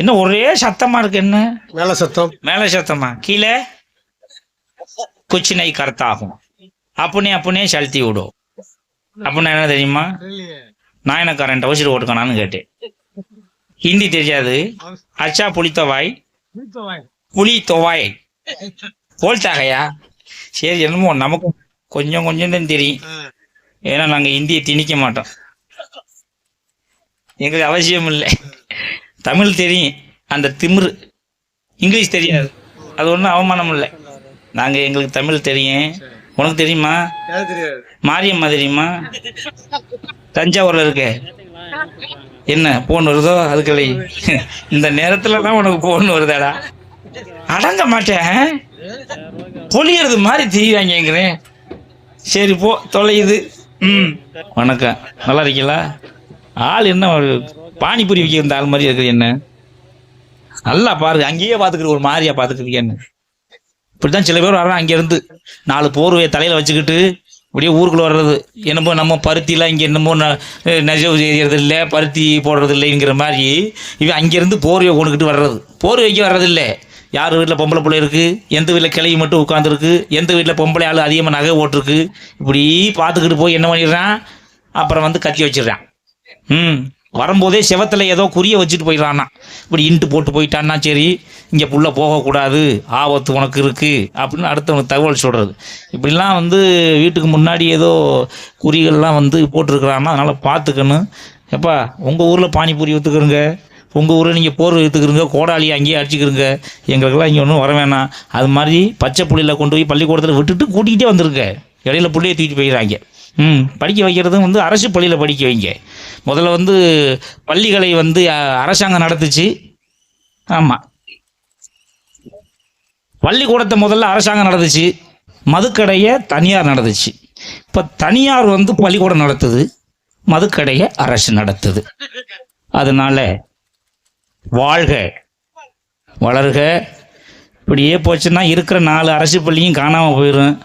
என்ன ஒரே சத்தமா இருக்கு? என்ன மேல சத்தமா? கீழே குச்சினை கருத்தாகும் அப்பனே செலுத்தி விடும். அப்படின்னா என்ன தெரியுமா? நான் என்ன கரண்ட் வச்சுட்டு ஓட்டுக்கணான்னு கேட்டேன். ஹிந்தி தெரியாது. அச்சா புளி தொவாய் போல்ட்டாகையா. சரி, என்னமோ நமக்கும் கொஞ்சம் தான் தெரியும். ஏன்னா நாங்க ஹிந்தியை திணிக்க மாட்டோம், எங்களுக்கு அவசியம் இல்லை. தமிழ் தெரியும், அந்த திமிரு. இங்கிலீஷ் தெரியாது, அது ஒன்றும் அவமானம் இல்லை. நாங்கள் எங்களுக்கு தமிழ் தெரியும். உனக்கு தெரியுமா? மாரியம்மா தெரியுமா? தஞ்சாவூர்ல இருக்க. என்ன போன் வருதோ அதுக்களை இந்த நேரத்துல தான் உனக்கு போன் வருதாடா? அடங்க மாட்டேன், பொழியறது மாதிரி தெரியுறாங்கிறேன். சரி போ, தொலையுது. வணக்கம், நல்லா இருக்கீங்களா? ஆள் என்ன பானிபூரி வைக்கிற ஆள் மாதிரி இருக்குது. என்ன நல்லா பாருங்க, அங்கேயே பாத்துக்கிற ஒரு மாதிரியா பாத்துக்கிறீங்க. என்ன இப்படித்தான் சில பேர் வர்றாங்க, அங்கேருந்து 4 போர்வையை தலையில வச்சுக்கிட்டு அப்படியே ஊருக்குள்ள வர்றது. என்னமோ நம்ம பருத்திலாம் இங்கே என்னமோ நெசவு செய்யறது இல்லை, பருத்தி போடுறது இல்லைங்கிற மாதிரி இவன் அங்கேருந்து போர்வையை கொண்டுக்கிட்டு வர்றது. போர்வைக்கு வர்றதில்லை. யார் வீட்டில் பொம்பளை பிள்ளை இருக்குது, எந்த வீட்டில் கிளவி மட்டும் உட்காந்துருக்கு, எந்த வீட்டில் பொம்பளை ஆள் அதிகமாக நகை ஓட்டிருக்கு, இப்படி பார்த்துக்கிட்டு போய் என்ன பண்ணிடுறான், அப்புறம் வந்து கத்தி வச்சிடுறான். வரும்போதே செவத்தில் ஏதோ குறிய வச்சுட்டு போயிடறான்னா, இப்படி இன்ட்டு போட்டு போயிட்டான்னா சரி, இங்கே புள்ள போகக்கூடாது, ஆபத்து உனக்கு இருக்குது அப்படின்னு அடுத்தவனுக்கு தகவல் சொல்கிறது. இப்படிலாம் வந்து வீட்டுக்கு முன்னாடி ஏதோ குறிகள்லாம் வந்து போட்டிருக்கிறான்னா, அதனால் பார்த்துக்கணும். எப்பா உங்கள் ஊரில் பானிபூரி விற்றுக்குறங்க, உங்கள் ஊரில் நீங்கள் போர் விற்றுக்குறங்க, கோடாளி அங்கேயே அடிச்சுக்கிறங்க, எங்களுக்கெல்லாம் இங்கே ஒன்றும் வர வேணாம். அது மாதிரி பச்சை புள்ளியில் கொண்டு போய் பள்ளிக்கூடத்தில் விட்டுட்டு கூட்டிகிட்டே வந்துருங்க. இடையில புள்ளையை தூக்கிட்டு போயிடுறாங்க. படிக்க வைக்கிறதும் வந்து அரசு பள்ளியில் படிக்க வைங்க. முதல்ல வந்து பள்ளிகளை வந்து அரசாங்கம் நடத்துச்சு. ஆமாம், பள்ளிக்கூடத்தை முதல்ல அரசாங்கம் நடத்துச்சு, மதுக்கடையை தனியார் நடத்துச்சு. இப்போ தனியார் வந்து பள்ளிக்கூடம் நடத்துது, மதுக்கடையை அரசு நடத்துது. அதனால வாழ்க வளர்க. இப்படியே போச்சுன்னா இருக்கிற 4 அரசு பள்ளியும் காணாமல் போயிடும்.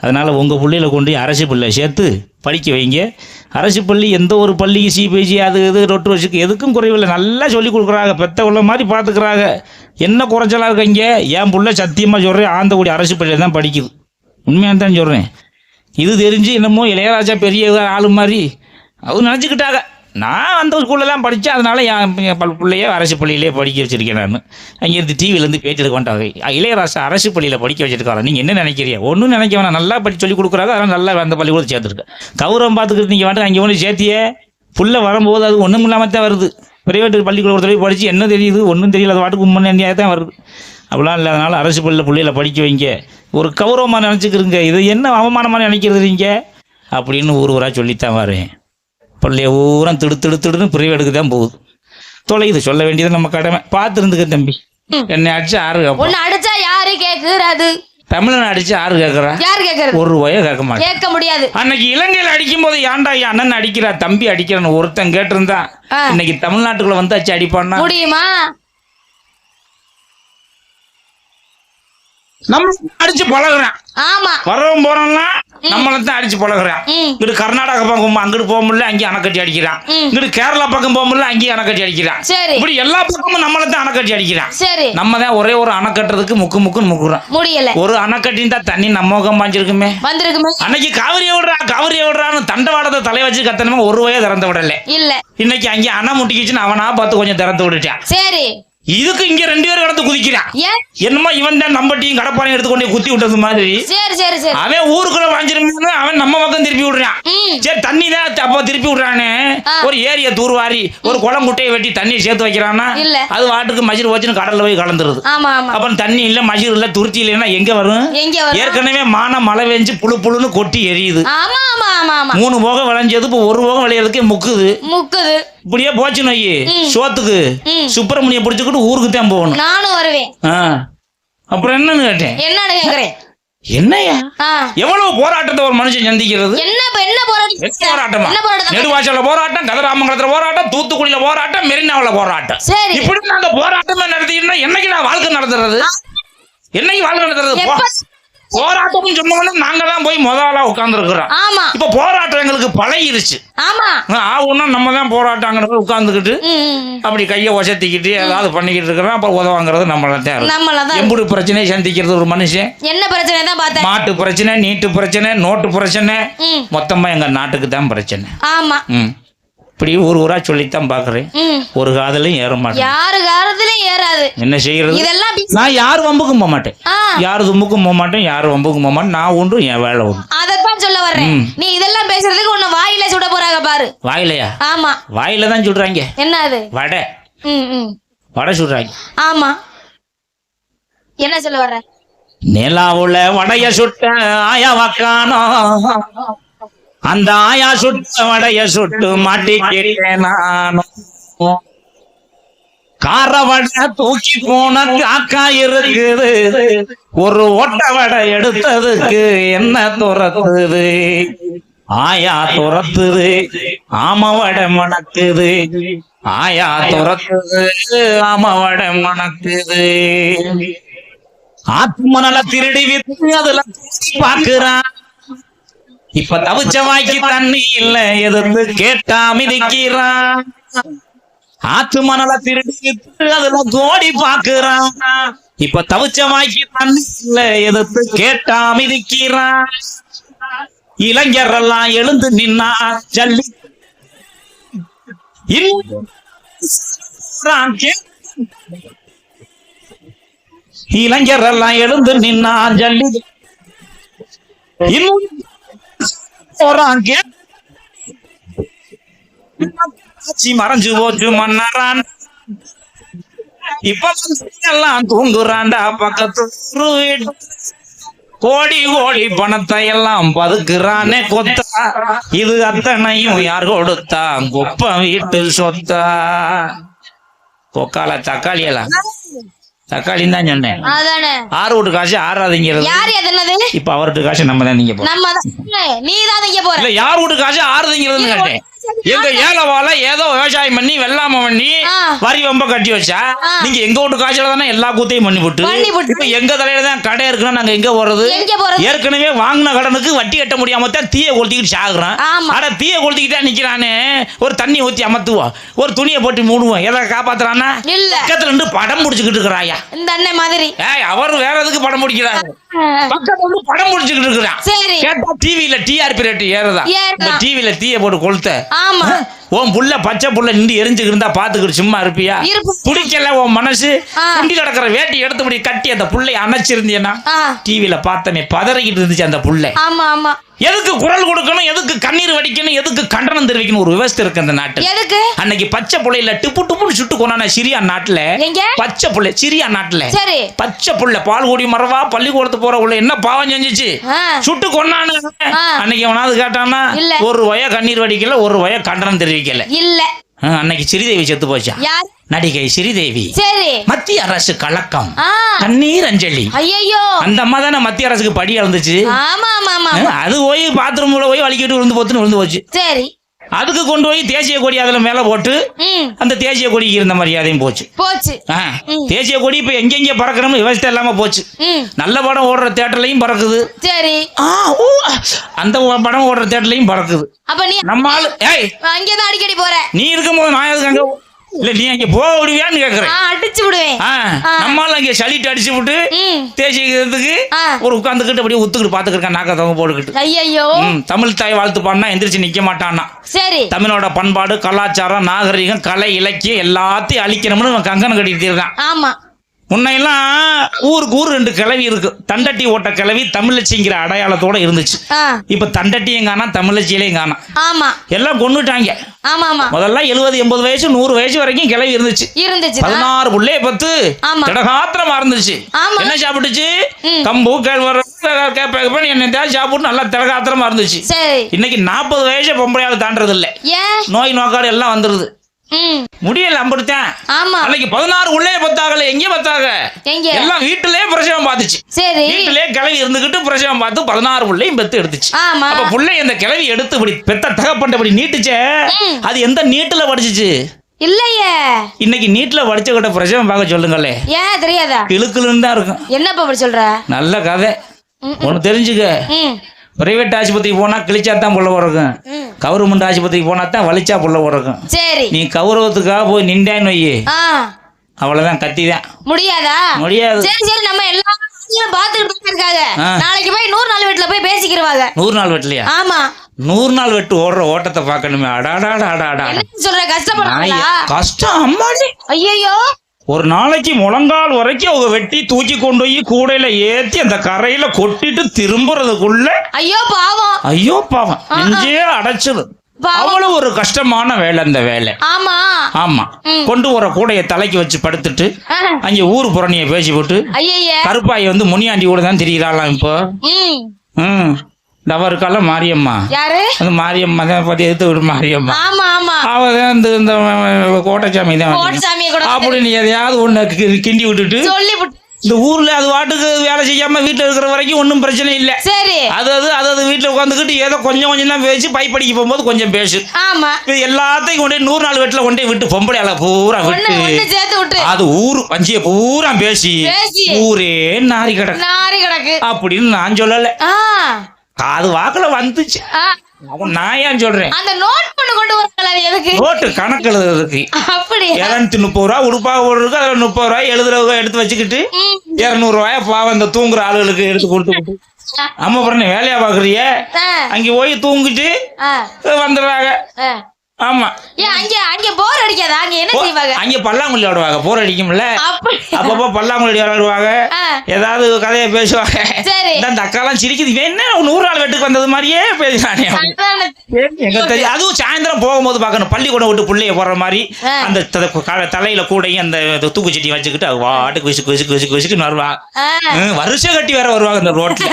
அதனால் உங்கள் பிள்ளையில கொண்டு அரசு பள்ளியை சேர்த்து படிக்க வைங்க. அரசு பள்ளி எந்த ஒரு பள்ளிக்கு சிபிஎஸ்சி அது இது ரொட்டு வச்சுக்கு எதுக்கும் குறைவில்லை, நல்லா சொல்லி கொடுக்குறாங்க, பெத்த உள்ள மாதிரி பார்த்துக்கிறாங்க. என்ன குறைச்சலாக இருக்கு இங்கே? என் பிள்ளை சத்தியமாக சொல்கிறேன், ஆந்தக்குடி அரசு பள்ளியில் தான் படிக்குது. உண்மையாக தான் சொல்கிறேன். இது தெரிஞ்சு என்னமோ இளையராஜா பெரிய ஆளு மாதிரி அது நினச்சிக்கிட்டாங்க. நான் அந்த ஸ்கூல்லலாம் படித்தேன், அதனால் என் பிள்ளைய அரசு பள்ளியிலே படிக்க வச்சுருக்கேன். நான் அங்கேருந்து டிவிலேருந்து பேட்டி எடுக்க வேண்டாங்க, இளையராஜா அரசு பள்ளியில் படிக்க வச்சுருக்காங்க. நீங்கள் என்ன நினைக்கிறீங்க? ஒன்றும் நினைக்க வேணாம், நல்லா படித்து சொல்லி கொடுக்குறாங்க. அதனால் நல்லா அந்த பள்ளிக்கூட சேர்த்துருக்கேன். கௌரவம் பார்த்துக்கிட்டு நீங்கள் வாட்டு அங்கே ஒன்று சேர்த்தியே புள்ள வரும்போது அது ஒன்றும் இல்லாமல் தான் வருது. பிரைவேட்டு பள்ளிக்கூடத்தில் போய் படித்து என்ன தெரியுது? ஒன்றும் தெரியல, அது வாட்டுக்கு உண்மையாக தான் வருது. அப்படிலாம் இல்லை. அதனால் அரசு பள்ளியில் பிள்ளைகளை படிக்க வைங்க. ஒரு கௌரவமாக நினச்சிக்கிறீங்க, இது என்ன அவமானமாக நினைக்கிறது நீங்கள் அப்படின்னு ஊராக சொல்லித்தான் வரேன். பள்ளிய ஊரம் திடுன்னு பிரிவெடுக்கு தான் போகுது. தொலையுது, சொல்ல வேண்டியது நம்ம கடமை. பார்த்துருந்துக்க தம்பி. என்னை அடிச்சு 6 அடிச்சா யாரு கேக்குறது? தமிழன் அடிச்சு 6 கேட்கறா? யாரு கேட்கறது? 1 ரூபாயை கேட்க மாட்டேன், கேட்க முடியாது. அன்னைக்கு இலங்கையில் அடிக்கும் போது ஏன்டா அண்ணன் அடிக்கிறா, தம்பி அடிக்கிறான்னு ஒருத்தன் கேட்டிருந்தா, இன்னைக்கு தமிழ்நாட்டுக்குள்ள வந்து அச்சு அடிப்பான்னா முடியுமா? நம்ம அடிச்சு பழகுறான். ஆமா, வரவும் போறோம்னா நம்மளத்தான் அடிச்சு பழகுறான். இங்கிட்டு கர்நாடகா பக்கம் அங்கிட்டு போக முடியல, அங்கேயும் அணைக்கட்டி அடிக்கிறான். இங்கிட்டு கேரளா பக்கம் போக முடியல, அங்கேயும் அணைக்கட்டி அடிக்கிறான். இப்படி எல்லா பக்கமும் நம்மளத்தான் அணைக்கட்டி அடிக்கிறான். நம்ம தான் ஒரே ஒரு அணை கட்டுறதுக்கு முக்குன்னு முக்குறோம், முடியல. ஒரு அணை கட்டின்னு தான் தண்ணி நம்ம முகம் பாஞ்சிருக்குமே, வந்திருக்குமே. அன்னைக்கு காவிரியை விடுறான்னு தண்டவாடத்தை தலை வச்சு கத்தனமே 1 ரூபாயை திறந்து விடல. இல்ல, இன்னைக்கு அங்கே அணை முட்டிக்கிச்சுன்னு அவனா பார்த்து கொஞ்சம் திறந்து விட்டுட்டான். சரி, இதுக்கு இங்க 2 பேர் கடந்து குதிக்கிறான். என்னமோ இவன் தான் நம்பட்டியும் கடப்பானையும் எடுத்து கொண்டு குத்தி விட்டது மாதிரி. சரி சரி சரி, அவன் ஊருக்குள்ள வாஞ்சிருமே, அவன் நம்ம பக்கம் திருப்பி விடுறான். சரி, தண்ணி தான் அப்ப திருப்பி விடுறானே, ஒரு ஏரிய தூர்வாரி ஒரு குளம் குட்டையை வெட்டி தண்ணியை சேர்த்து வைக்கிறான்னா அது வாட்டுக்கு மஜிர் வச்சுன்னு கடல்ல போய் கலந்துருது. அப்புறம் தண்ணி இல்ல, மஜிர் இல்ல, துருத்தி இல்லைன்னா எங்க வரும்? ஏற்கனவே மழை பெஞ்சு புழுன்னு கொட்டி எரியுது. 3 போகம் விளைஞ்சது இப்ப 1 போகம் விளையறதுக்கே முக்குது. இப்படியே போச்சு நோய். சோத்துக்கு சுப்பிரமணிய பிடிச்சுக்கிட்டு ஊருக்கு தான் போகணும். நானும் வருவேன். அப்புறம் என்னன்னு கேட்டேன். என்னன்னு கேக்குறேன்? என்னையா எவ்வளவு போராட்டத்தை ஒரு மனுஷன் சந்திக்கிறது? போராட்டமா? நெடுவாசல்ல போராட்டம், கதிராமங்கலத்துல போராட்டம், தூத்துக்குடியில போராட்டம், மெரினாவுல போராட்டம். இப்படி நாங்க போராட்டமே நடத்திக்கிட்டோம்னா என்னைக்கு நான் வாழ்க்கை நடத்துறது? என்னைக்கு வாழ்க்கை நடத்துறது? போராட்டம்னு சொன்னோம்னா நாங்க தான் போய் முதல்ல உட்கார்ந்துருக்கிறோம். ஆமா இப்ப போராட்டம் எங்களுக்கு பழகிருச்சு. ஆமா ஆகும்னா நம்ம தான் போராட்டங்கிறத உட்கார்ந்துக்கிட்டு அப்படி கையை ஒசத்திக்கிட்டு ஏதாவது பண்ணிக்கிட்டு இருக்கிறோம். அப்புறம் உதவாங்கிறது நம்மளதான். எம்புடு பிரச்சனையை சந்திக்கிறது ஒரு மனுஷன். என்ன பிரச்சனை தான் பார்த்தேன். மாட்டு பிரச்சனை, நீட்டு பிரச்சனை, நோட்டு பிரச்சனை, மொத்தமா எங்க நாட்டுக்கு தான் பிரச்சனை. ஆமா இப்படி ஒரு ஊரா சொல்லித்தான் பாக்குறேன். ஒரு காதலையும் ஏற மாட்டேன். யாரு காலத்திலயும் ஏறாது. என்ன செய்யறது? இதெல்லாம் நான் யாரு வம்புக்கும் போக மாட்டேன், யாரு தும்புக்கும் போக மாட்டேன், யாரு வம்புக்கும் போக மாட்டேன். நான் உண்டு, என் வேலை உண்டு. அதத்தான் சொல்ல வர்றேன். நீ இதெல்லாம் பேசுறதுக்கு உன்னை வாயில சுட போறாங்க பாரு. வாயிலையா? ஆமா வாயில தான் சுடுறாங்க. என்ன அது? வடை. வடை சுடுறாங்க. ஆமா என்ன சொல்ல வர்ற? நிலாவுல வடைய சுட்ட ஆயா வக்கானோ, அந்த ஆயா சுட்ட வடைய சுட்டு மாட்டிக்கிட்டேன் நானும். கார வடை தூக்கி போன காக்கா இருக்குது, ஒரு ஒட்ட வடை எடுத்ததுக்கு என்ன துரத்துது? ஆயா துரத்துது, ஆம வடை மணக்குது. ஆயா துரத்துது, ஆம வடை மணக்குது. ஆத்மனல திருடி வித்து அதுல பாக்குறான். இப்ப தவிச்ச வாய்க்கு தண்ணி இல்ல, எதிர்த்து கேட்டா மிதிக்கிறான். ஆத்து மணல திருடி வித்து அதுல கோடி பாக்குறான். இப்ப தவிச்ச வாய்க்கு தண்ணி இல்ல, எதிர்த்து கேட்டா மிதிக்கிறான். இளைஞர் எல்லாம் எழுந்து நின்னா ஜல்லி இளைஞர் எல்லாம் எழுந்து நின்னா ஜல்லி மறைஞ்சு போச்சு மன்னரான். இப்ப எல்லாம் தூங்குறாண்டா பக்கத்து கோடி கோடி பணத்தை எல்லாம் பதுக்குறானே கொத்தா. இது அத்தனையும் யார் கொடுத்தா? கொப்ப வீட்டு சொத்தா. கொக்கால தக்காளி எல்லாம் தக்காளின்னு தான் சொன்னேன். ஆறு வீட்டு காசு ஆறாதீங்கிறது. இப்ப அவர்கிட்ட காசு நம்ம தான் நீங்க போற. யார் வீட்டு காசு ஆறுதீங்கிறதுன்னு கேட்டேன். எங்க ஏலவால ஏதோ விவசாயம் பண்ணி வெள்ளாம பண்ணி வரி வம்ப கட்டி வச்சா, நீங்க எங்க வீட்டு காசுல தானே எல்லா கூத்தையும் பண்ணி போட்டு இப்ப எங்க தலையில தான் கடை இருக்குன்னா நாங்க எங்க போறது? ஏற்கனவே வாங்கின கடனுக்கு வட்டி கட்ட முடியாம தான் தீய கொளுத்திக்கிட்டு சாகுறான். ஆனா தீய கொளுத்திக்கிட்டா நிக்கிறானே, ஒரு தண்ணி ஊத்தி அமர்த்துவோம், ஒரு துணியை போட்டு மூடுவோம், எதை காப்பாத்துறானா? பக்கத்துல இருந்து படம் முடிச்சுக்கிட்டு இருக்கிறாயா இந்த அண்ணன் மாதிரி. அவரு வேற எதுக்கு படம் முடிக்கிறாரு? பக்கத்துல இருந்து படம் முடிச்சுக்கிட்டு இருக்கிறான். கேட்டா டிவியில டிஆர்பி ரேட் ஏறுதா? டிவியில தீய போட்டு கொளுத்த உன் புள்ள பச்சை புள்ள நின்று எரிஞ்சுக்கிட்டு இருந்தா பாத்துக்கிட்டு சும்மா இருப்பியா? பிடிக்கல உன் மனசு குண்டி கிடக்கிற வேட்டி எடுத்து கட்டி அந்த புள்ளைய அணைச்சிருந்தீங்கன்னா டிவியில பார்த்தமே பதறிக்கிட்டு இருந்துச்சு அந்த புள்ளை. எதுக்கு குரல் கொடுக்கணும், எதுக்கு கண்ணீர் வடிக்கணும், எதுக்கு கண்டனம் தெரிவிக்கணும்? ஒரு விவசாய இருக்கு அந்த நாட்டுல. அன்னைக்கு பச்சை புள்ளையில டிப்பு டுப்புன்னு சுட்டு கொண்டான சிரியா நாட்டுல. பச்சை புள்ளை சிரியா நாட்டுல பச்சை புள்ளை பால் கூடி மரவா பள்ளிக்கூடத்து போற உள்ள என்ன பாவம் செஞ்சுச்சு? சுட்டு கொண்டானு. அன்னைக்கு எவனாவது கேட்டானா? ஒரு வய கண்ணீர் வடிக்கல, ஒரு வய கண்டனம் தெரிவிக்கல. இல்ல அன்னைக்கு ஸ்ரீதேவி செத்து போச்சா? நடிகை ஸ்ரீதேவி. மத்திய அரசு கலக்கம், கண்ணீர் அஞ்சலி. அந்த அம்மா தானே மத்திய அரசுக்கு படி இறந்துச்சு. அது போய் பாத்ரூம்ல போய் வலிக்கிட்டு விழுந்து போச்சு. அதுக்கு கொண்டு போய் தேசிய கொடி அதுல மேல போட்டு அந்த தேசிய கொடிக்கு இருந்த மரியாதையும் போச்சு. தேசிய கொடி இப்ப எங்கெங்க பறக்கணும் விவசாயம் இல்லாம போச்சு. நல்ல படம் ஓடுற தியேட்டர்லயும் பறக்குது, அந்த படம் ஓடுற தியேட்டர்லயும் பறக்குது. நம்ம ஆளு அங்கேதான் அடிக்கடி போற. நீ இருக்கும் போது நான் எதுக்கு அங்க இல்ல, நீ அங்க போக விடுவியான்னு கேக்குறேன். அடிச்சு விடுவேன். நம்மளால அங்க சளிட்டு அடிச்சு விட்டு தேசியத்துக்கு ஒரு உட்கார்ந்துக்கிட்டு அப்படியே ஒத்துக்கிட்டு பாத்துக்கிட்டு நாக்க தவங்க போட்டுக்கிட்டு தமிழ் தாய் வாழ்த்து பாடினா எந்திரிச்சு நிக்க மாட்டான்னா. தமிழோட பண்பாடு, கலாச்சாரம், நாகரிகம், கலை, இலக்கியம் எல்லாத்தையும் அழிக்கணும்னு கங்கணம் கட்டிட்டு இருக்கான். முன்னையெல்லாம் ஊருக்கு ஊர் 2 கிளவி இருக்கு. தண்டட்டி ஓட்ட கிளவி தமிழச்சிங்கிற அடையாளத்தோட இருந்துச்சு. இப்ப தண்டட்டியும் காணா, தமிழச்சியிலையும் காணா. எல்லாம் கொண்டுட்டாங்க. முதல்ல 70-80 வயசு 100 வயசு வரைக்கும் கிளவி இருந்துச்சு. 16 புள்ளைய பத்து திடகாத்திரமா இருந்துச்சு. என்ன சாப்பிட்டுச்சு? கம்பு கேழ்வரகு என்ன சாப்பிட்டு நல்லா திடகாத்திரமா இருந்துச்சு. இன்னைக்கு 40 வயசு பொம்பளையால தாண்டது இல்ல, நோய் நோக்காடு எல்லாம் வந்துருது. முடியல அம்படுத்தேன். அன்னைக்கு 16 உள்ளே பத்தாகல. எங்க பத்தாக? எல்லாம் வீட்டிலேயே பிரசவம் பார்த்துச்சு. வீட்டிலேயே கிளவி இருந்துகிட்டு பிரசவம் பார்த்து 16 புள்ளையும் பெத்து எடுத்துச்சு. அப்ப புள்ளை இந்த கிளவி எடுத்து இப்படி பெத்த தகப்பண்ட நீட்டுச்சே, அது எந்த நீட்டுல படிச்சுச்சு? இல்லையே. இன்னைக்கு நீட்ல படிச்ச கிட்ட பிரசவம் பார்க்க சொல்லுங்களே. ஏன் தெரியாதா? கிளுக்குன்னு தான் இருக்கும். என்னப்பா சொல்ற? நல்ல கதை. ஒன்று தெரிஞ்சுக்க, ம் பிரைவேட் ஆஸ்பத்திரிக்கு போனா கிழிச்சா தான் புள்ள பிறக்கும், ம் கவர்மெண்ட் ஆஸ்பத்திரிக்கு போனா தான் வலிச்சா புள்ள பிறக்கும். சரி. நீ கௌரவத்துக்காக போய் நின்றான்னு வையே, ஆ அவ்வளவுதான், கத்தி தான். முடியாதா? முடியாது. சரி சரி, நம்ம எல்லாரும் பாத்துக்கிட்டு இருக்காங்க. ஆ. நாளைக்கு போய் 100 நாள் வீட்டுல போய் பேசிக்கிருவாங்க. 100 நாள் வெட்டலையா? ஆமா. 100 நாள் வெட்டு ஓடுற ஓட்டத்தை பார்க்கணுமே. அடாடாடாடாடா, என்ன சொல்ற, கஷ்டப்படுறாங்களா? கஷ்டம் அம்மாடி. ஐயோ, ஒரு நாளைக்கு முழங்கால் வரைக்கும் அவங்க வெட்டி தூக்கி கொண்டு போய் கூடையில ஏத்தி அந்த கரையில கொட்டிட்டு திரும்புறதுக்குள்ள ஐயோ பாவம். ஐயோ பாவம், நெஞ்சே அடைச்சது. பாவம். அவ்வளவு ஒரு கஷ்டமான வேலை அந்த வேலை. ஆமா ஆமா. கொண்டு வர கூடைய தலைக்கு வச்சு படுத்துட்டு அங்க ஊர் புறணிய பேசி போட்டு ஐய. கருப்பாய் வந்து முனியாண்டி கூட தான் திரியிறாளாம் இப்போ. ம் டவா இருக்கால மாரியம்மா, யாரு? அந்த மாரியம்மா தான் பத்தி எடுத்து விடு மாரியம்மா. ஆமா ஆமா, அவதான் இந்த கோட்டைச்சாமி தான் கோட்டசாமியை கூட அப்படி நீ எதையாவது ஒண்ணு கிண்டி விட்டுட்டு சொல்லி இந்த ஊர்ல அது வாட்டுக்கு வேலை செய்யாம வீட்டுல இருக்கிற வரைக்கும் ஒன்றும் பிரச்சனை இல்லை. சரி. அது வீட்டுல உட்காந்துக்கிட்டு ஏதோ கொஞ்சம் தான் பேசி பைப்படிக்க போகும்போது கொஞ்சம் பேசு. ஆமா. இது எல்லாத்தையும் கொண்டு 100 நாள் வீட்டுல கொண்டு விட்டு பொம்பளை அலை பூரா விட்டு சேர்த்து விட்டு அது ஊரு பஞ்சிய பூரா பேசி ஊரே நாரி கிடக்கு அப்படின்னு நான் சொல்லல. அது வாக்குல வந்துச்சு. நான் ஏன் சொல்றேன், அந்த நோட் பண்ண கொண்டு வரல, எதுக்கு நோட்டு கணக்கு எழுதுறதுக்கு. அப்படி 230 ரூபா உடுப்பா போடுறதுக்கு அதுல 30 ரூபாய் எழுதுறவங்க எடுத்து வச்சுக்கிட்டு 200 ரூபாய பாவம் அந்த தூங்குற ஆளுகளுக்கு எடுத்து கொடுத்து அம்மா பண்ண வேலையா பாக்குறிய அங்க போய் தூங்கிட்டு வந்துடுறாங்க. ஆமா. அங்க போர் அடிக்காதா? அங்க என்ன செய்வாங்க? அங்க பல்லாங்குழி விளையாடுவாங்க, போர் அடிக்கும்ல, அப்பப்போ பல்லாங்குழி விளையாடுவாங்க, ஏதாவது கதையை பேசுவாங்க. இந்த அக்காலாம் சிரிக்குது, என்ன 100 நாள் வெட்டுக்கு வந்தது மாதிரியே பேசுறானே. அதுவும் சாயந்தரம் போகும்போது பாக்கணும், பள்ளிக்கூடம் விட்டு பிள்ளைய போற மாதிரி அந்த தலையில கூடையும் அந்த தூக்குச்சட்டி வச்சுக்கிட்டு அது வாட்டுக்கு விசுக்கு வருவாங்க. வருஷம் கட்டி வேற வருவாங்க இந்த ரோட்ல.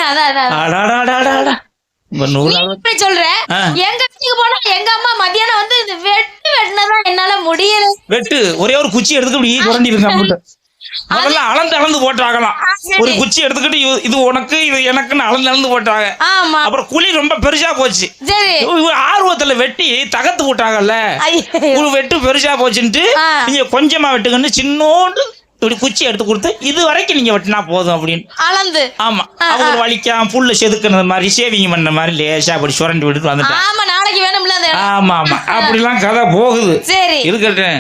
சொல்ற எங்க வீட்டுக்கு போனா எங்க அம்மா மத்தியானம் வந்து வெட்டினதான் என்னால முடியல. வெட்டு ஒரே ஒரு குச்சி எடுத்துக்கிட்டு இப்படி சுரண்டி இருக்காங்க. அதெல்லாம் அளந்து போட்டாங்களாம். ஒரு குச்சி எடுத்துக்கிட்டு இது உனக்கு இது எனக்குன்னு அளந்து போட்டாங்க. அப்புறம் குழி ரொம்ப பெருசா போச்சு. ஆர்வத்துல வெட்டி தகர்த்து போட்டாங்கல்ல, வெட்டு பெருசா போச்சுன்ட்டு நீங்க கொஞ்சமா வெட்டுக்கன்னு சின்னோண்டு இப்படி குச்சி எடுத்து கொடுத்து இது வரைக்கும் நீங்க வெட்டினா போதும் அப்படின்னு அளந்து. ஆமா. அவங்க வலிக்காம புல்ல செதுக்குறது மாதிரி சேவிங் பண்ண மாதிரி லேசா அப்படி சுரண்டி விட்டுட்டு வந்துட்டாங்க. நாளைக்கு வேணும்ல. ஆமா ஆமா, அப்படிலாம் கதை போகுது. இருக்கட்டும்.